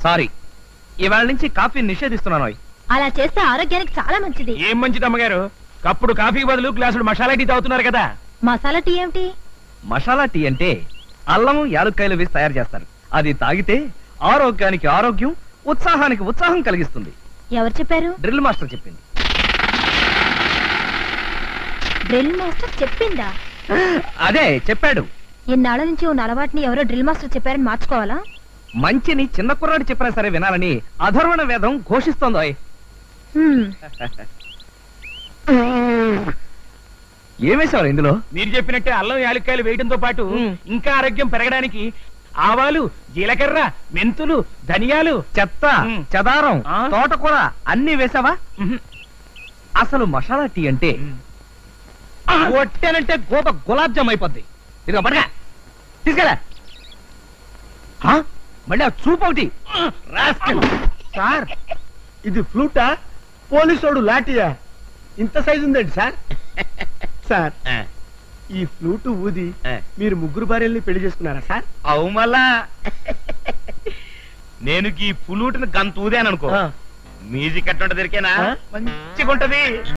Sorry, ఇవాళ నుంచి coffee నిషేధిస్తున్నాను. అలా చేస్తే ఆరోగ్యానికి చాలా మంచిది. ఏం మంచిది అమ్మగారు, కప్పుడు కాఫీ బదులు గ్లాసుడు మసాలా టీ తాగుతున్నారు కదా. మసాలా టీ ఏమిటి? మసాలా టీ అంటే అల్లం యాలుక్కాయలు వేసి తయారు చేస్తారు. అది తాగితే ఆరోగ్యానికి ఆరోగ్యం, ఉత్సాహానికి ఉత్సాహం కలిగిస్తుంది. ఎవరు చెప్పారు? డ్రిల్ మాస్టర్ చెప్పింది. డ్రిల్ మాస్టర్ చెప్పిందా? అదే చెప్పాడు. ఇన్నాళ్ళ నుంచి ఉన్న అలవాటుని ఎవరో డ్రిల్ మాస్టర్ చెప్పారని మార్చుకోవాలా? మంచిని చిన్న కుర్రాడు చెప్పినా సరే వినాలని అధర్వణ వేదం ఘోషిస్తోందో. ఏమేశారు ఇందులో? మీరు చెప్పినట్టే అల్లం యాలక్కాయలు వేయడంతో పాటు ఇంకా ఆరోగ్యం పెరగడానికి ఆవాలు, జీలకర్ర, మెంతులు, ధనియాలు, చెత్త, చెదారం, తోటకూర అన్ని వేసావా? అసలు మసాలా టీ అంటే కొట్టానంటే గోప గులాబ్ జామ్ అయిపోద్ది. ఇదిగో పడగా తీసుకెళ్ళా. మళ్ళీ ఆ చూపు ఒకటి. సార్ ఇది ఫ్లూటా, పోలీసోడు లాఠీయా? ఇంత సైజు ఉందండి సార్. సార్ ఈ ఫ్లూట్ ఊది మీరు ముగ్గురు భార్యల్ని పెళ్లి చేసుకున్నారా సార్? అవు మళ్ళా నేను ఈ పులూటిని గంత ఊదాను అనుకో, మ్యూజిక్ అట్టుంటది దొరికేనా మంచిగా ఉంటది.